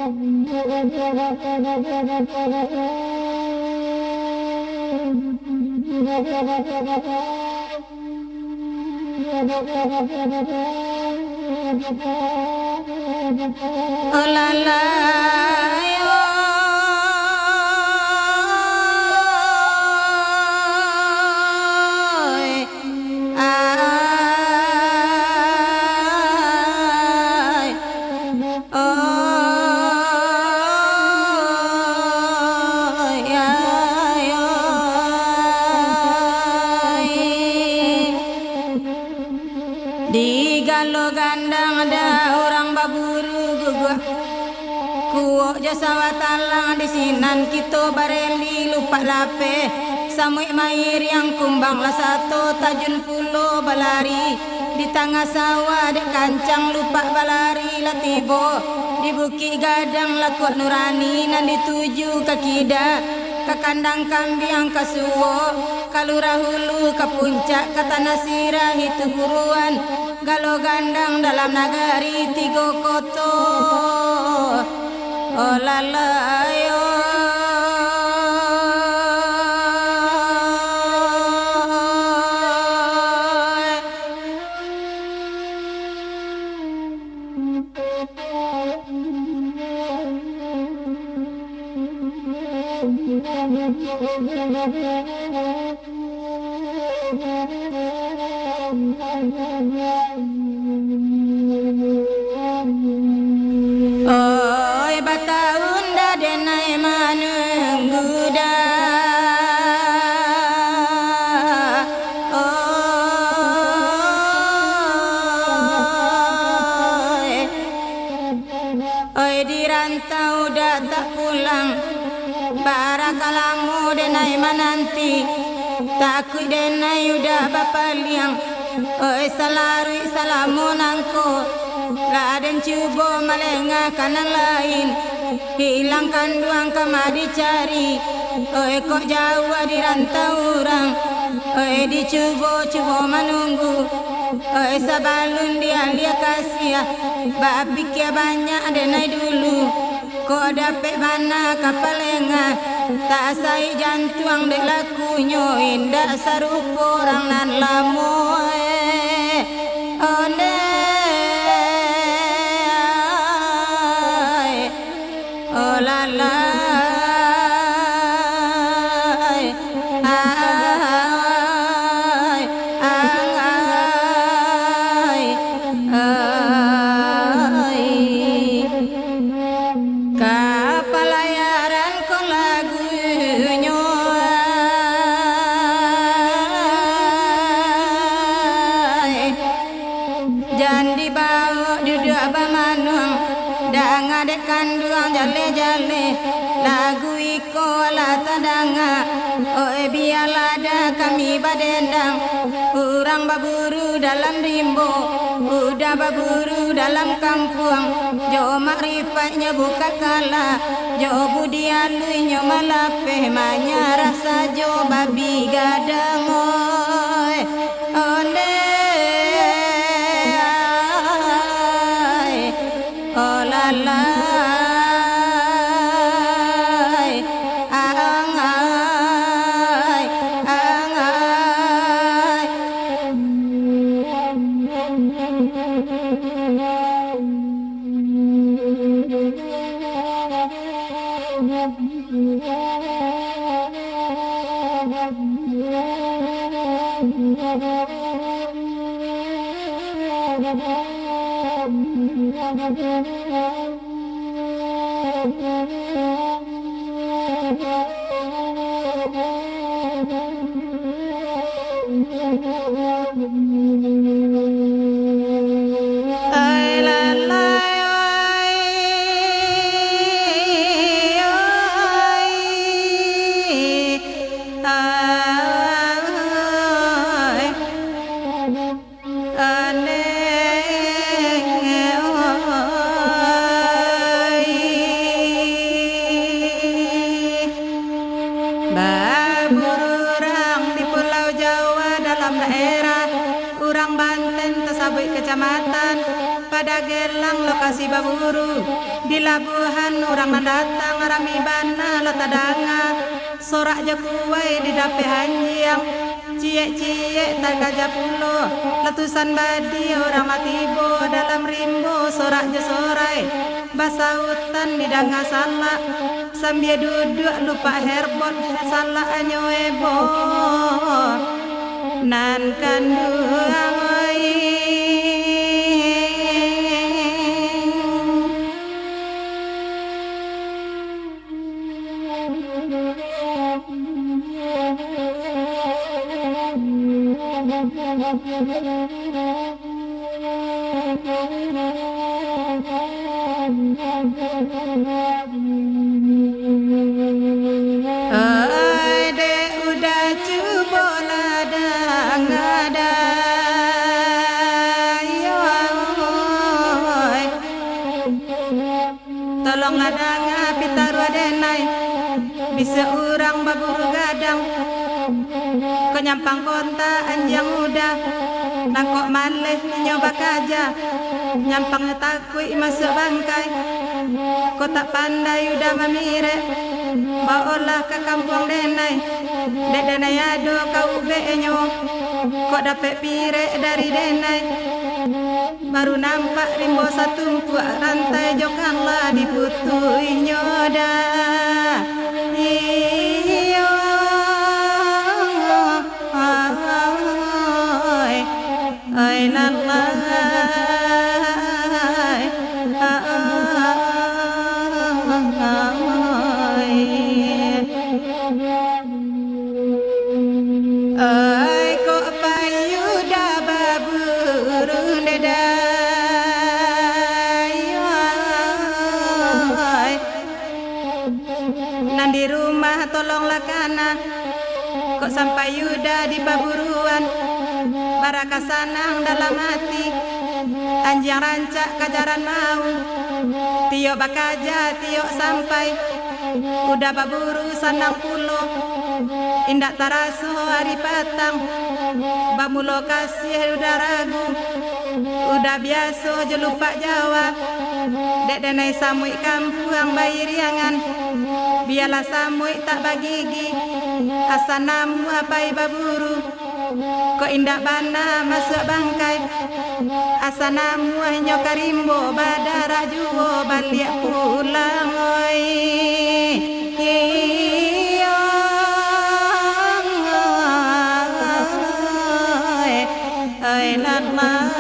Oh la la, di galo gandang ada orang baburu gugah kuo jasa watalang di sinan kita bareli lupa lape samui mair yang kumbang lah satu tajun pulo balari di tengah sawah dek kancang lupa balari lah tibo di bukit gadang lah kuat nurani nan dituju ke kida ke kandang kambing ke suwo kalurah hulu ke puncak ke tanah sirah itu buruan galo gandang dalam nagari tigo koto oh la la yo oi bataunda denai manungguda oi di rantau dah tak pulang barakalamu denai mananti takut denai udah bapaliang oi salarui salamu nangko laden cubo malengah kanan lain hilangkan duang kama dicari oi kok jauh di rantau orang oi dicubo menunggu oi sabalun dia kasih bapiknya banyak denai dulu kok dapet mana kapalengah tak sai jantuang dek lakunyo indah sarupo orang nan lamu onde oh la la kapalayaran ko lagunyo jan dibawa duduk bamanuang dang adek kanduang jale-jale lagu iko ala tadanga oi bialada kami badendang urang baburu dalam rimbo udah baburu dalam kampung jo makrifatnya buka kala jo budi aluinya malape manya rasa jo babi gadang oi onde oh la la Banten Tasabui Kecamatan pada Gelang lokasi Baburu di Labuhan orang datang rami bana lotadanga sorak jakuai di dape hanjiang cie-cie tagaja pulo letusan badi orang matibo dalam rimbo sorak jasorai basa hutan di danga salah sambil duduk lupa herbot salah anyoebo nan kanduang Ade udah cuba ladang ada tolong ladang pitaru adenai bisa orang baburu gadang kenyampang konta anjang udah nangkok maleh nyoba kaja nyampang takui masuk bangkai kau tak pandai udah memire baolah ke kampung denai dek denai ado kau benyo kau dapet pire dari denai baru nampak rimbo satu rantai jokanlah diputui nyoda iyo ay lalai ay kok payuda baburu nedai nan di rumah tolonglah kana kok sampai yuda di baburuan baraka sanang dalam hati anjang rancak kajaran mau tio bakaja tio sampai udah baburu sanang pulo indak taraso hari patang bamu lokasi udah ragu udah biasa je lupa Jawa dek denai samui kampung bayi riangan biarlah samui tak bagigi asanamu apai baburu kok indah bana masuk bangkai asanamu hanya karimbo badara juo balik pulang oi oi latmai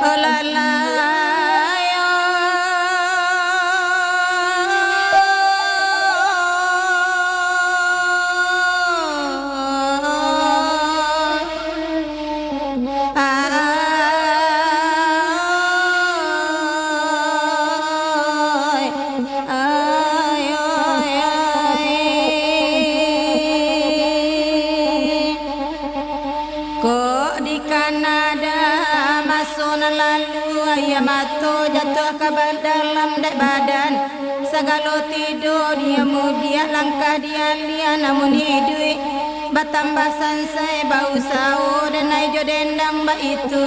oh la la kok di Kanada masuk lalu ayam atau jatuh ke dalam dek badan segala tidur dia mudia langkah dia lian namun hidup batambah sansai bau sao dan aijo dendang ba itu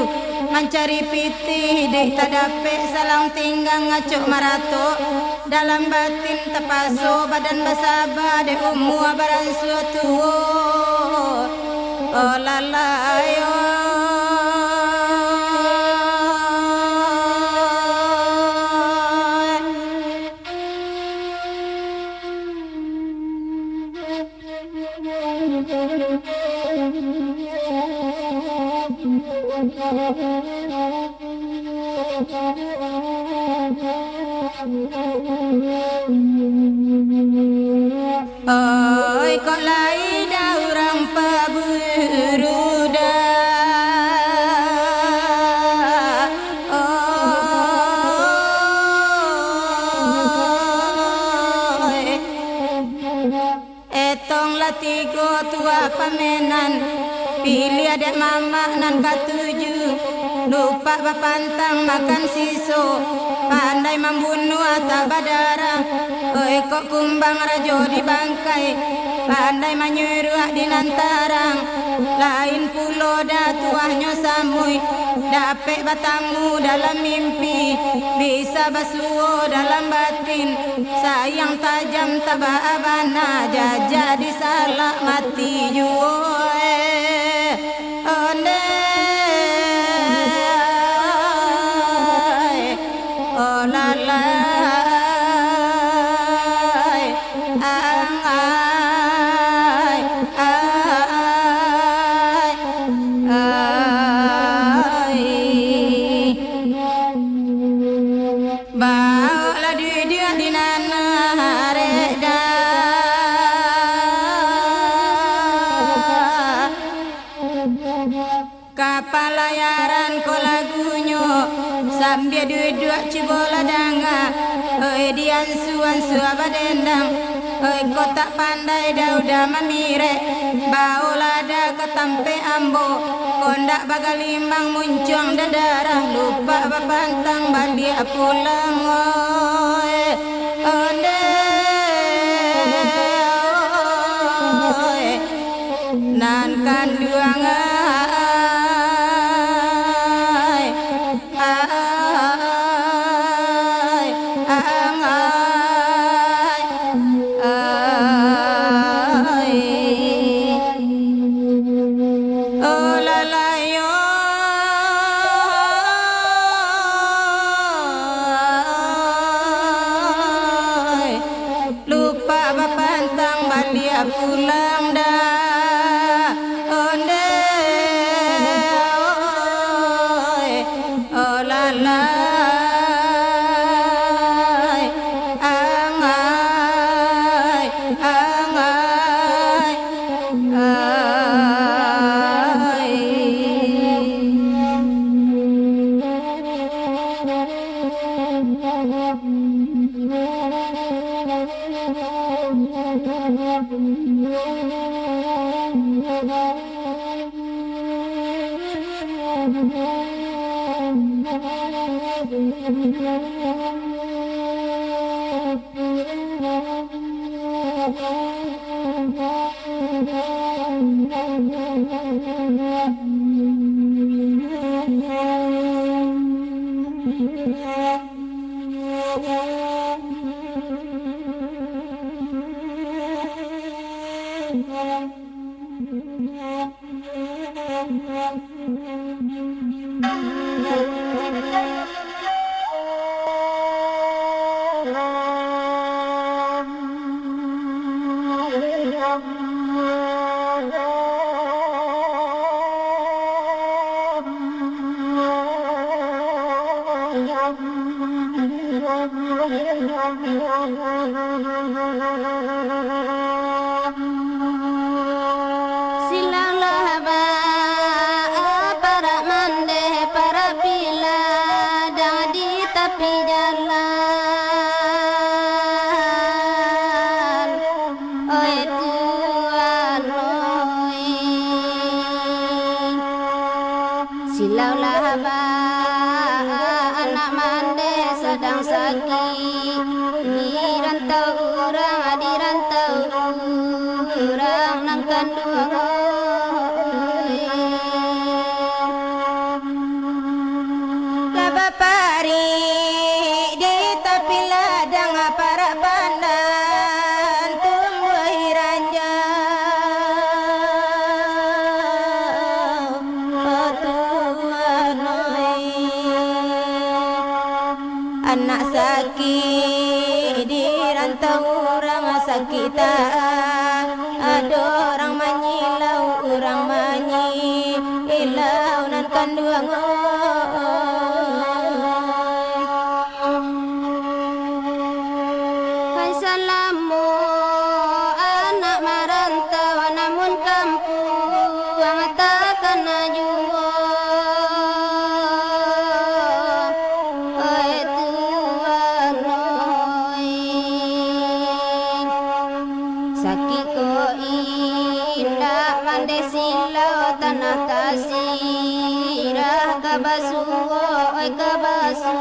mencari piti dek tak dapet salang tinggal ngacuk marato dalam batin tepaso badan basaba dek baran suatu oh la la yo oh kok lai da urang paburu da etong latigo tua pamenan pilih adik mama nan katuju lupa bapantang makan siso pandai membunuh atau badarang oi kok kumbang rajo di bangkai pandai menyuruh di nantarang lain pulo dah tuahnya samui dapet batamu dalam mimpi bisa basuo dalam batin sayang tajam tabah abana jajah di salah mati juo kapal layaran ko lagunyo sambil duduk cibola danga oi dian suan suabadendang oi ko tak pandai dauda mamire bau lada ketampe ambo kondak bagalimbang muncung dadarah lupa bapantang balik pulang oi onde oi nan kanduang pulang dah onde oi oh la la angai Silanglah para mande para pila dah di tepi jalan oi Tuhan oi silaulah anak mande sedang sakit dirantau orang dirantau orang nang kandung kabapari di tepi ladang para pandan tumbuh ranjau oh Tuhan oi anak sakit dirantau orang sakitan ada orang menyilau orang menyilau nan kandung hai salamu anak marantau Sakiko indah mande silau tanah tasirah kabasu oi kabasu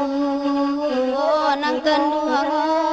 nang kendua